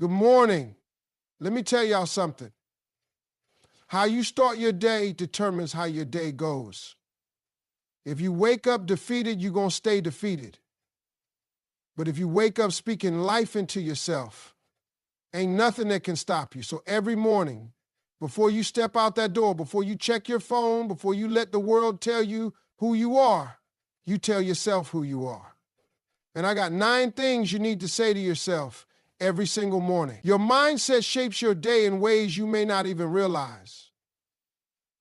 Good morning. Let me tell y'all something. How you start your day determines how your day goes. If you wake up defeated, you're going to stay defeated. But if you wake up speaking life into yourself, ain't nothing that can stop you. So every morning, before you step out that door, before you check your phone, before you let the world tell you who you are, you tell yourself who you are. And I got 9 things you need to say to yourself every single morning. Your mindset shapes your day in ways you may not even realize.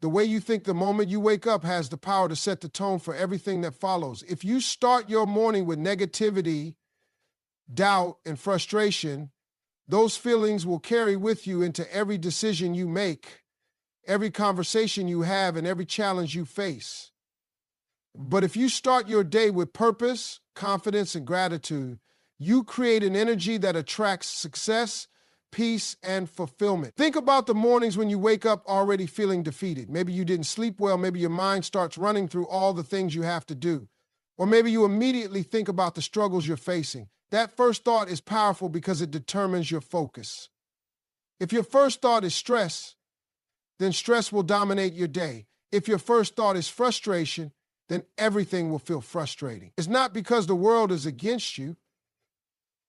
The way you think the moment you wake up has the power to set the tone for everything that follows. If you start your morning with negativity, doubt, and frustration, those feelings will carry with you into every decision you make, every conversation you have, and every challenge you face. But if you start your day with purpose, confidence, and gratitude, you create an energy that attracts success, peace, and fulfillment. Think about the mornings when you wake up already feeling defeated. Maybe you didn't sleep well. Maybe your mind starts running through all the things you have to do. Or maybe you immediately think about the struggles you're facing. That first thought is powerful because it determines your focus. If your first thought is stress, then stress will dominate your day. If your first thought is frustration, then everything will feel frustrating. It's not because the world is against you.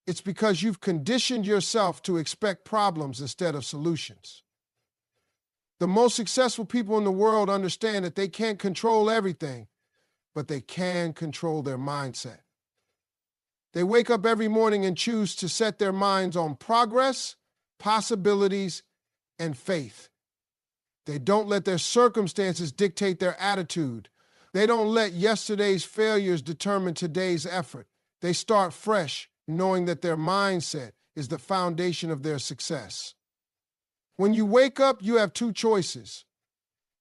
It's because you've conditioned yourself to expect problems instead of solutions. The most successful people in the world understand that they can't control everything, but they can control their mindset. They wake up every morning and choose to set their minds on progress, possibilities, and faith. They don't let their circumstances dictate their attitude. They don't let yesterday's failures determine today's effort. They start fresh, knowing that their mindset is the foundation of their success. When you wake up, you have 2 choices.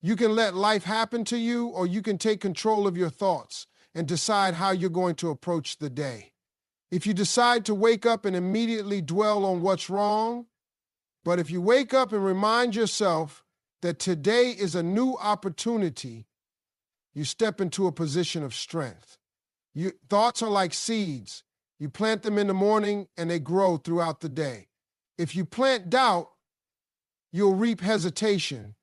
You can let life happen to you, or you can take control of your thoughts and decide how you're going to approach the day. If you decide to wake up and immediately dwell on what's wrong, but if you wake up and remind yourself that today is a new opportunity, you step into a position of strength. Your thoughts are like seeds. You plant them in the morning and they grow throughout the day. If you plant doubt, you'll reap hesitation.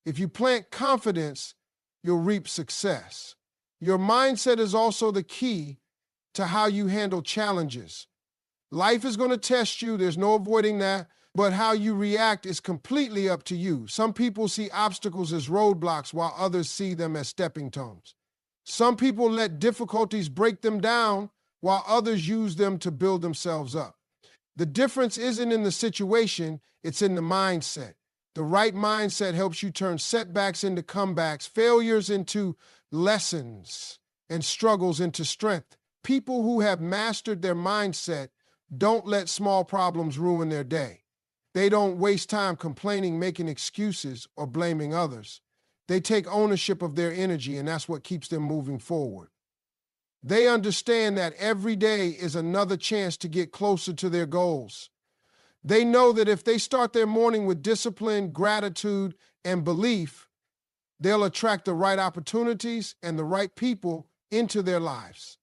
If you plant confidence, you'll reap success. Your mindset is also the key to how you handle challenges. Life is going to test you, there's no avoiding that, but how you react is completely up to you. Some people see obstacles as roadblocks while others see them as stepping stones. Some people let difficulties break them down while others use them to build themselves up. The difference isn't in the situation, it's in the mindset. The right mindset helps you turn setbacks into comebacks, failures into lessons, and struggles into strength. People who have mastered their mindset don't let small problems ruin their day. They don't waste time complaining, making excuses, or blaming others. They take ownership of their energy, and that's what keeps them moving forward. They understand that every day is another chance to get closer to their goals. They know that if they start their morning with discipline, gratitude, and belief, they'll attract the right opportunities and the right people into their lives.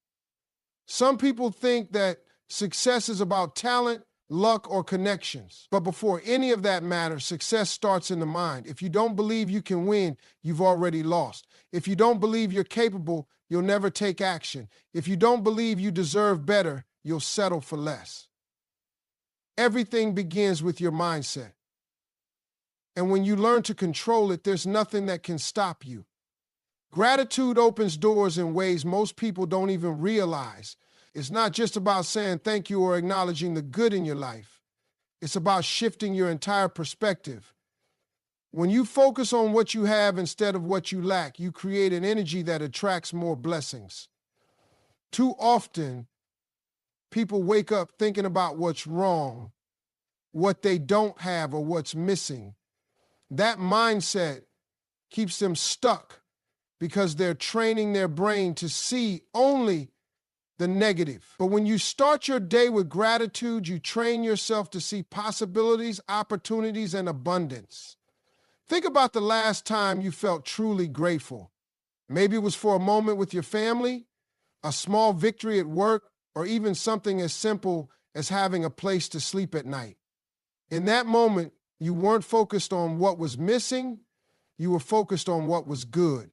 Some people think that success is about talent, luck, or connections. But before any of that matters, success starts in the mind. If you don't believe you can win, you've already lost. If you don't believe you're capable, you'll never take action. If you don't believe you deserve better, you'll settle for less. Everything begins with your mindset. And when you learn to control it, there's nothing that can stop you. Gratitude opens doors in ways most people don't even realize. It's not just about saying thank you or acknowledging the good in your life. It's about shifting your entire perspective. When you focus on what you have instead of what you lack, you create an energy that attracts more blessings. Too often, people wake up thinking about what's wrong, what they don't have, or what's missing. That mindset keeps them stuck because they're training their brain to see only the negative. But when you start your day with gratitude, you train yourself to see possibilities, opportunities, and abundance. Think about the last time you felt truly grateful. Maybe it was for a moment with your family, a small victory at work, or even something as simple as having a place to sleep at night. In that moment, you weren't focused on what was missing, you were focused on what was good.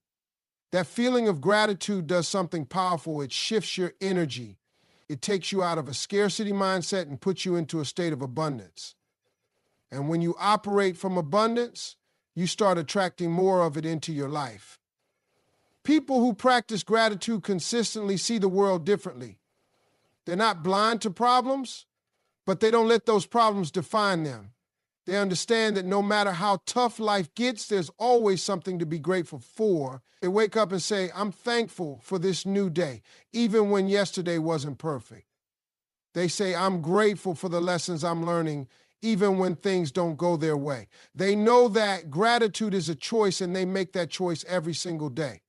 That feeling of gratitude does something powerful. It shifts your energy. It takes you out of a scarcity mindset and puts you into a state of abundance. And when you operate from abundance, you start attracting more of it into your life. People who practice gratitude consistently see the world differently. They're not blind to problems, but they don't let those problems define them. They understand that no matter how tough life gets, there's always something to be grateful for. They wake up and say, I'm thankful for this new day, even when yesterday wasn't perfect. They say, I'm grateful for the lessons I'm learning, even when things don't go their way. They know that gratitude is a choice, and they make that choice every single day.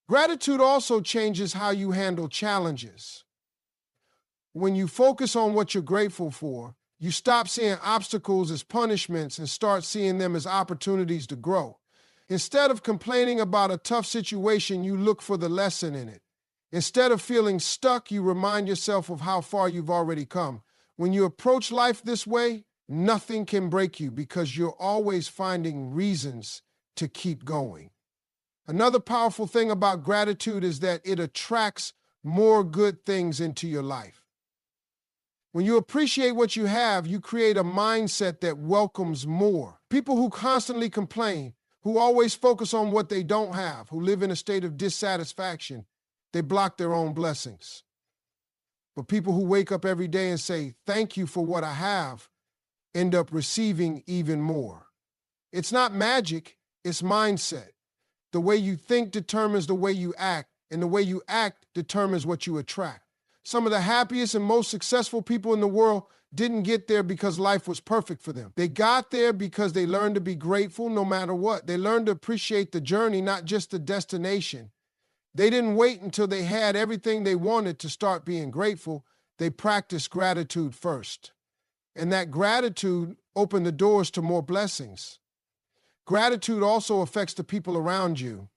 Gratitude also changes how you handle challenges. When you focus on what you're grateful for, you stop seeing obstacles as punishments and start seeing them as opportunities to grow. Instead of complaining about a tough situation, you look for the lesson in it. Instead of feeling stuck, you remind yourself of how far you've already come. When you approach life this way, nothing can break you because you're always finding reasons to keep going. Another powerful thing about gratitude is that it attracts more good things into your life. When you appreciate what you have, you create a mindset that welcomes more. People who constantly complain, who always focus on what they don't have, who live in a state of dissatisfaction, they block their own blessings. But people who wake up every day and say, thank you for what I have, end up receiving even more. It's not magic, it's mindset. The way you think determines the way you act, and the way you act determines what you attract. Some of the happiest and most successful people in the world didn't get there because life was perfect for them. They got there because they learned to be grateful no matter what. They learned to appreciate the journey, not just the destination. They didn't wait until they had everything they wanted to start being grateful. They practiced gratitude first. And that gratitude opened the doors to more blessings. Gratitude also affects the people around you.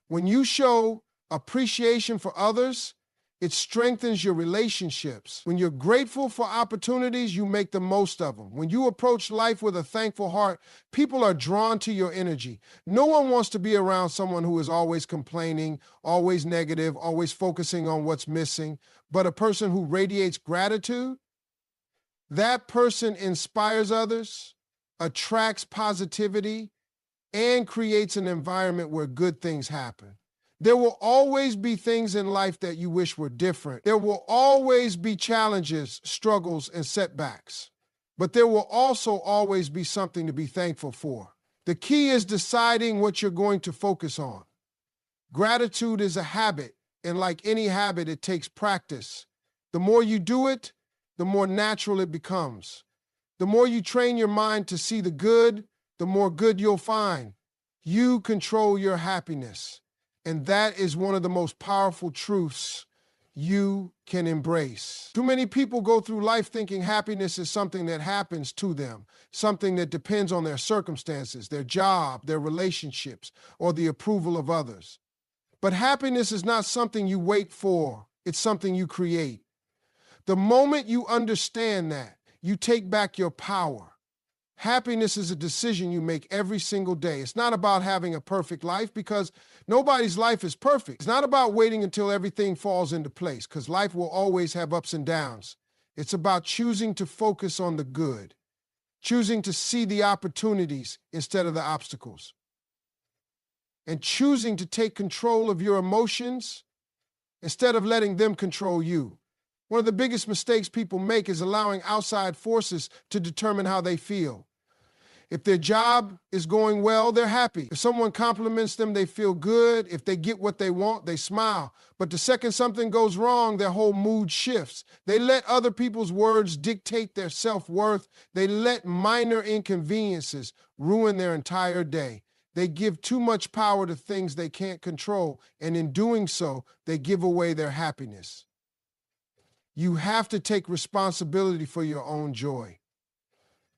When you show appreciation for others, it strengthens your relationships. When you're grateful for opportunities, you make the most of them. When you approach life with a thankful heart, people are drawn to your energy. No one wants to be around someone who is always complaining, always negative, always focusing on what's missing. But a person who radiates gratitude, that person inspires others, attracts positivity, and creates an environment where good things happen. There will always be things in life that you wish were different. There will always be challenges, struggles, and setbacks. But there will also always be something to be thankful for. The key is deciding what you're going to focus on. Gratitude is a habit, and like any habit, it takes practice. The more you do it, the more natural it becomes. The more you train your mind to see the good, the more good you'll find. You control your happiness. And that is one of the most powerful truths you can embrace. Too many people go through life thinking happiness is something that happens to them, something that depends on their circumstances, their job, their relationships, or the approval of others. But happiness is not something you wait for. It's something you create. The moment you understand that, you take back your power. Happiness is a decision you make every single day. It's not about having a perfect life because nobody's life is perfect. It's not about waiting until everything falls into place because life will always have ups and downs. It's about choosing to focus on the good, choosing to see the opportunities instead of the obstacles, and choosing to take control of your emotions instead of letting them control you. One of the biggest mistakes people make is allowing outside forces to determine how they feel. If their job is going well, they're happy. If someone compliments them, they feel good. If they get what they want, they smile. But the second something goes wrong, their whole mood shifts. They let other people's words dictate their self-worth. They let minor inconveniences ruin their entire day. They give too much power to things they can't control, and in doing so, they give away their happiness. You have to take responsibility for your own joy.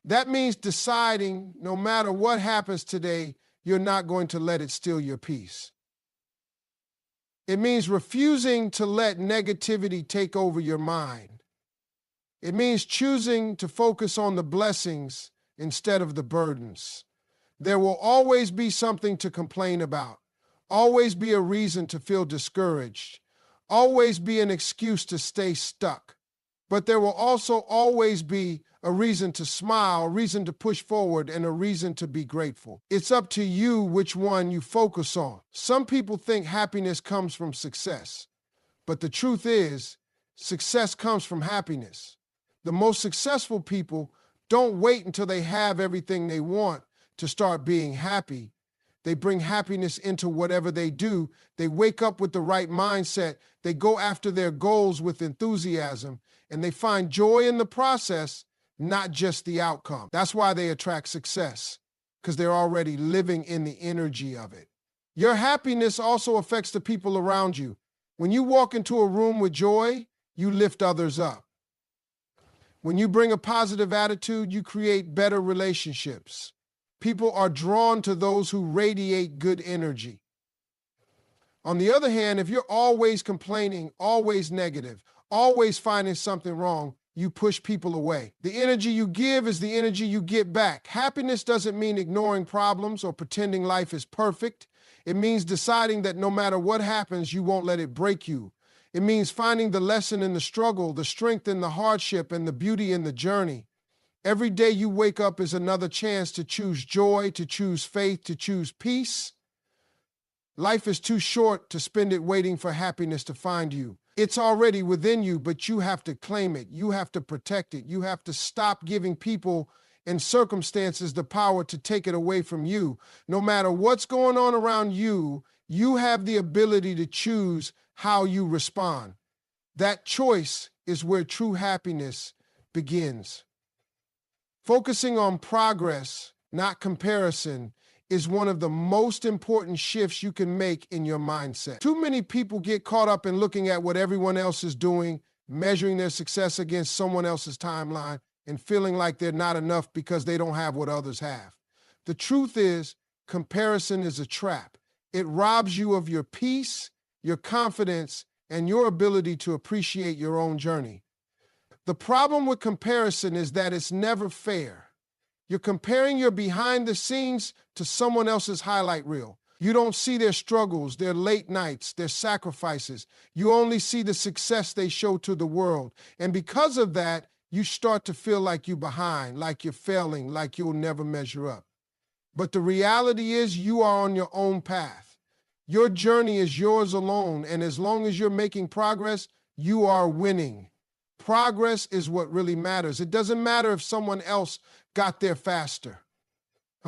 That means deciding no matter what happens today, you're not going to let it steal your peace. It means refusing to let negativity take over your mind. It means choosing to focus on the blessings instead of the burdens. There will always be something to complain about, always be a reason to feel discouraged, always be an excuse to stay stuck. But there will also always be a reason to smile, a reason to push forward, and a reason to be grateful. It's up to you which one you focus on. Some people think happiness comes from success, but the truth is, success comes from happiness. The most successful people don't wait until they have everything they want to start being happy. They bring happiness into whatever they do. They wake up with the right mindset. They go after their goals with enthusiasm, and they find joy in the process, not just the outcome. That's why they attract success, because they're already living in the energy of it. Your happiness also affects the people around you. When you walk into a room with joy, you lift others up. When you bring a positive attitude, you create better relationships. People are drawn to those who radiate good energy. On the other hand, if you're always complaining, always negative, always finding something wrong, you push people away. The energy you give is the energy you get back. Happiness doesn't mean ignoring problems or pretending life is perfect. It means deciding that no matter what happens, you won't let it break you. It means finding the lesson in the struggle, the strength in the hardship, and the beauty in the journey. Every day you wake up is another chance to choose joy, to choose faith, to choose peace. Life is too short to spend it waiting for happiness to find you. It's already within you, but you have to claim it. You have to protect it. You have to stop giving people and circumstances the power to take it away from you. No matter what's going on around you, you have the ability to choose how you respond. That choice is where true happiness begins. Focusing on progress, not comparison, is one of the most important shifts you can make in your mindset. Too many people get caught up in looking at what everyone else is doing, measuring their success against someone else's timeline, and feeling like they're not enough because they don't have what others have. The truth is, comparison is a trap. It robs you of your peace, your confidence, and your ability to appreciate your own journey. The problem with comparison is that it's never fair. You're comparing your behind the scenes to someone else's highlight reel. You don't see their struggles, their late nights, their sacrifices. You only see the success they show to the world. And because of that, you start to feel like you're behind, like you're failing, like you'll never measure up. But the reality is you are on your own path. Your journey is yours alone, and as long as you're making progress, you are winning. Progress is what really matters. It doesn't matter if someone else got there faster.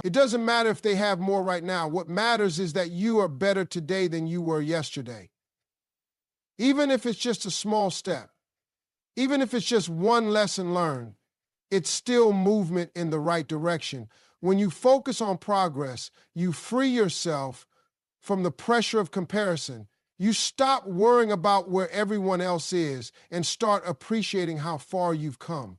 It doesn't matter if they have more right now. What matters is that you are better today than you were yesterday. Even if it's just a small step, even if it's just one lesson learned, it's still movement in the right direction. When you focus on progress, you free yourself from the pressure of comparison. You stop worrying about where everyone else is and start appreciating how far you've come.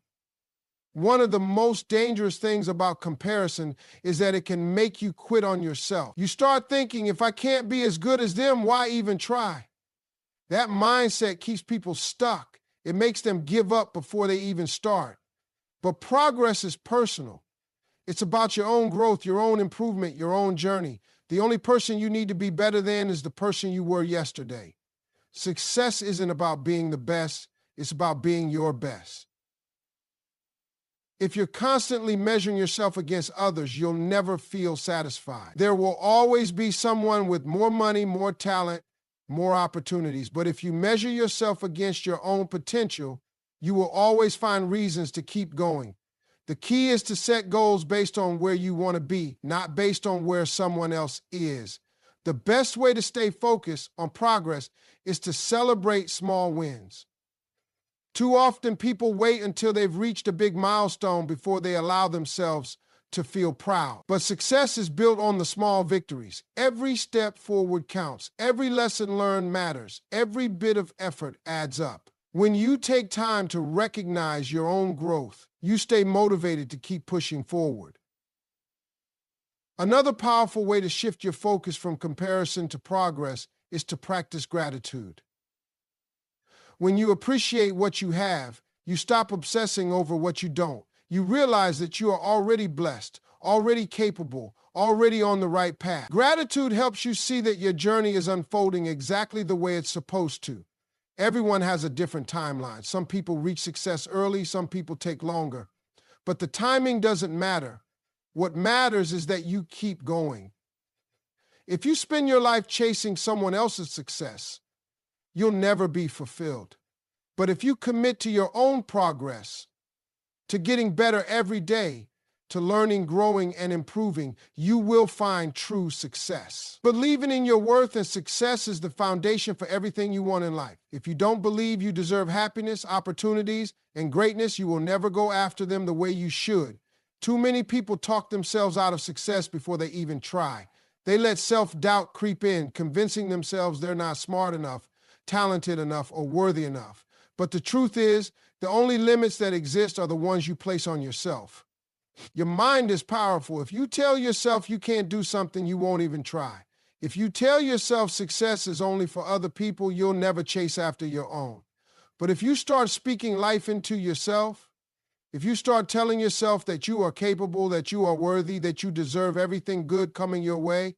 One of the most dangerous things about comparison is that it can make you quit on yourself. You start thinking, if I can't be as good as them, why even try? That mindset keeps people stuck. It makes them give up before they even start. But progress is personal. It's about your own growth, your own improvement, your own journey. The only person you need to be better than is the person you were yesterday. Success isn't about being the best. It's about being your best. If you're constantly measuring yourself against others, you'll never feel satisfied. There will always be someone with more money, more talent, more opportunities. But if you measure yourself against your own potential, you will always find reasons to keep going. The key is to set goals based on where you want to be, not based on where someone else is. The best way to stay focused on progress is to celebrate small wins. Too often, people wait until they've reached a big milestone before they allow themselves to feel proud. But success is built on the small victories. Every step forward counts. Every lesson learned matters. Every bit of effort adds up. When you take time to recognize your own growth, you stay motivated to keep pushing forward. Another powerful way to shift your focus from comparison to progress is to practice gratitude. When you appreciate what you have, You stop obsessing over what you don't. You realize that you are already blessed, already capable, already on the right path. Gratitude helps you see that your journey is unfolding exactly the way it's supposed to. Everyone has a different timeline. Some people reach success early, some people take longer. But the timing doesn't matter. What matters is that you keep going. If you spend your life chasing someone else's success, you'll never be fulfilled. But if you commit to your own progress, to getting better every day, to learning, growing, and improving, you will find true success. Believing in your worth and success is the foundation for everything you want in life. If you don't believe you deserve happiness, opportunities, and greatness, you will never go after them the way you should. Too many people talk themselves out of success before they even try. They let self-doubt creep in, convincing themselves they're not smart enough, talented enough, or worthy enough. But the truth is, the only limits that exist are the ones you place on yourself. Your mind is powerful. If you tell yourself you can't do something, you won't even try. If you tell yourself success is only for other people, you'll never chase after your own. But if you start speaking life into yourself, if you start telling yourself that you are capable, that you are worthy, that you deserve everything good coming your way,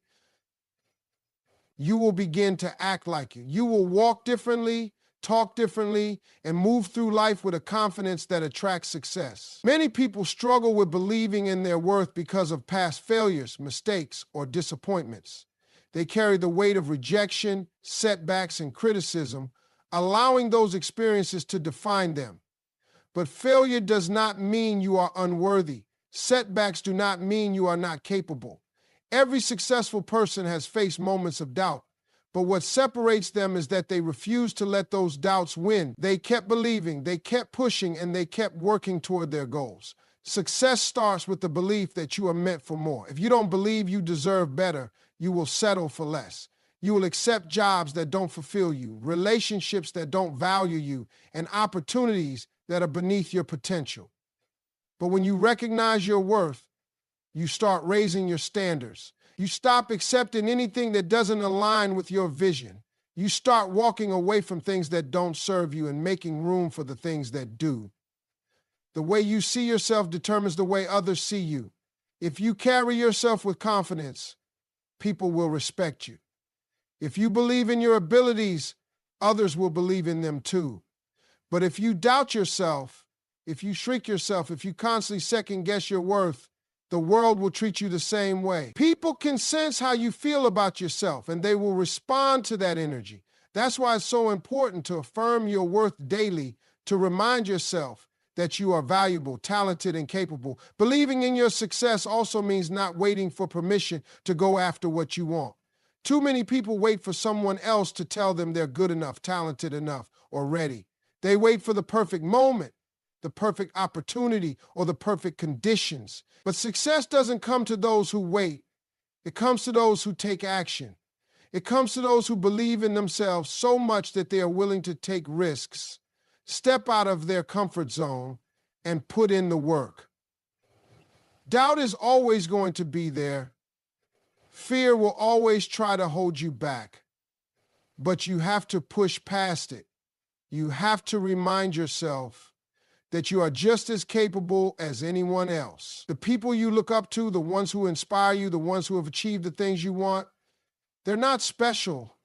you will begin to act like it. You will walk differently, talk differently, and move through life with a confidence that attracts success. Many people struggle with believing in their worth because of past failures, mistakes, or disappointments. They carry the weight of rejection, setbacks, and criticism, allowing those experiences to define them. But failure does not mean you are unworthy. Setbacks do not mean you are not capable. Every successful person has faced moments of doubt, but what separates them is that they refused to let those doubts win. They kept believing, they kept pushing, and they kept working toward their goals. Success starts with the belief that you are meant for more. If you don't believe you deserve better, you will settle for less. You will accept jobs that don't fulfill you, relationships that don't value you, and opportunities that are beneath your potential. But when you recognize your worth, you start raising your standards. You stop accepting anything that doesn't align with your vision. You start walking away from things that don't serve you and making room for the things that do. The way you see yourself determines the way others see you. If you carry yourself with confidence, people will respect you. If you believe in your abilities, others will believe in them too. But if you doubt yourself, if you shrink yourself, if you constantly second-guess your worth, the world will treat you the same way. People can sense how you feel about yourself, and they will respond to that energy. That's why it's so important to affirm your worth daily, to remind yourself that you are valuable, talented, and capable. Believing in your success also means not waiting for permission to go after what you want. Too many people wait for someone else to tell them they're good enough, talented enough, or ready. They wait for the perfect moment, the perfect opportunity, or the perfect conditions. But success doesn't come to those who wait. It comes to those who take action. It comes to those who believe in themselves so much that they are willing to take risks, step out of their comfort zone, and put in the work. Doubt is always going to be there. Fear will always try to hold you back. But you have to push past it. You have to remind yourself that you are just as capable as anyone else. The people you look up to, the ones who inspire you, the ones who have achieved the things you want, they're not special.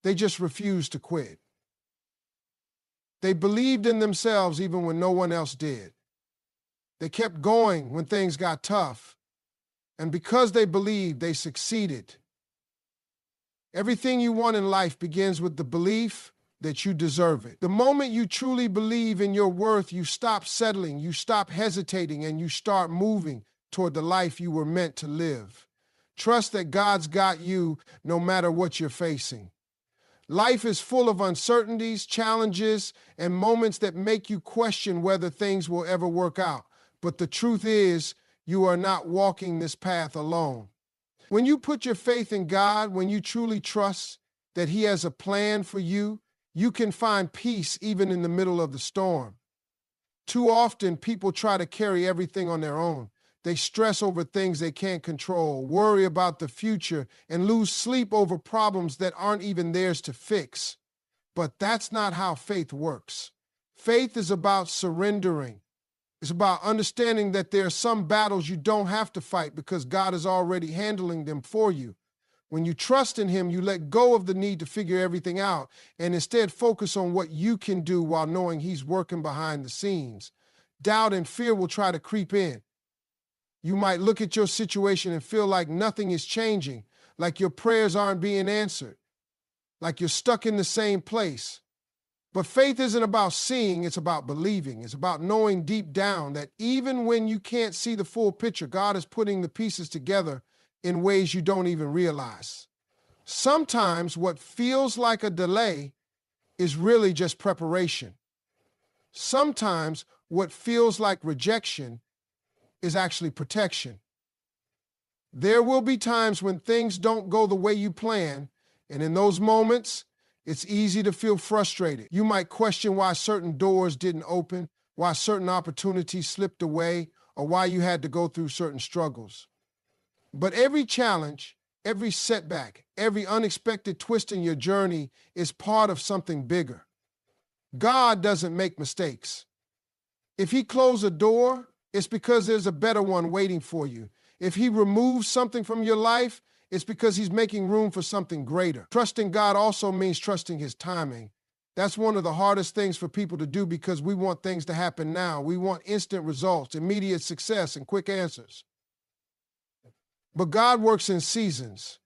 They just refuse to quit. They believed in themselves even when no one else did. They kept going when things got tough. And because they believed, they succeeded. Everything you want in life begins with the belief that you deserve it. The moment you truly believe in your worth, you stop settling, you stop hesitating, and you start moving toward the life you were meant to live. Trust that God's got you no matter what you're facing. Life is full of uncertainties, challenges, and moments that make you question whether things will ever work out. But the truth is, you are not walking this path alone. When you put your faith in God, when you truly trust that He has a plan for you, you can find peace even in the middle of the storm. Too often, people try to carry everything on their own. They stress over things they can't control, worry about the future, and lose sleep over problems that aren't even theirs to fix. But that's not how faith works. Faith is about surrendering. It's about understanding that there are some battles you don't have to fight because God is already handling them for you. When you trust in him, you let go of the need to figure everything out and instead focus on what you can do while knowing he's working behind the scenes. Doubt and fear will try to creep in. You might look at your situation and feel like nothing is changing, like your prayers aren't being answered, like you're stuck in the same place. But faith isn't about seeing, it's about believing. It's about knowing deep down that even when you can't see the full picture, God is putting the pieces together in ways you don't even realize. Sometimes what feels like a delay is really just preparation. Sometimes what feels like rejection is actually protection. There will be times when things don't go the way you plan, and in those moments, it's easy to feel frustrated. You might question why certain doors didn't open, why certain opportunities slipped away, or why you had to go through certain struggles. But every challenge, every setback, every unexpected twist in your journey is part of something bigger. God doesn't make mistakes. If he closed a door, it's because there's a better one waiting for you. If he removes something from your life, it's because he's making room for something greater. Trusting God also means trusting his timing. That's one of the hardest things for people to do because we want things to happen now. We want instant results, immediate success, and quick answers. But God works in seasons.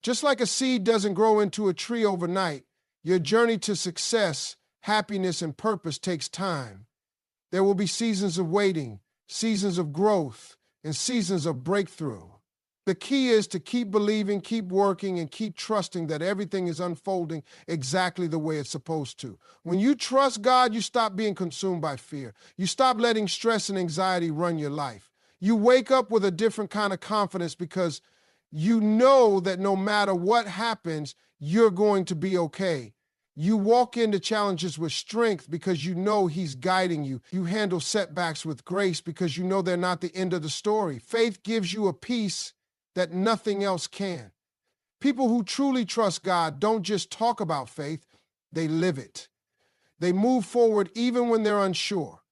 Just like a seed doesn't grow into a tree overnight, your journey to success, happiness, and purpose takes time. There will be seasons of waiting, seasons of growth, and seasons of breakthrough. The key is to keep believing, keep working, and keep trusting that everything is unfolding exactly the way it's supposed to. When you trust God, you stop being consumed by fear. You stop letting stress and anxiety run your life. You wake up with a different kind of confidence because you know that no matter what happens, you're going to be okay. You walk into challenges with strength because you know he's guiding you. You handle setbacks with grace because you know they're not the end of the story. Faith gives you a peace that nothing else can. People who truly trust God don't just talk about faith, they live it. They move forward even when they're unsure.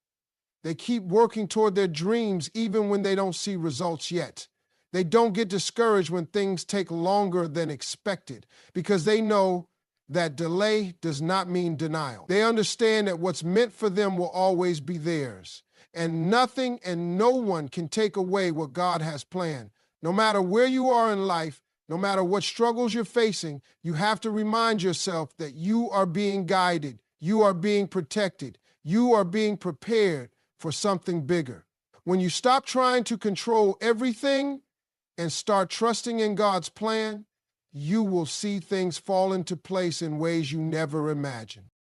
They keep working toward their dreams even when they don't see results yet. They don't get discouraged when things take longer than expected because they know that delay does not mean denial. They understand that what's meant for them will always be theirs, and nothing and no one can take away what God has planned. No matter where you are in life, no matter what struggles you're facing, you have to remind yourself that you are being guided, you are being protected, you are being prepared for something bigger. When you stop trying to control everything and start trusting in God's plan, you will see things fall into place in ways you never imagined.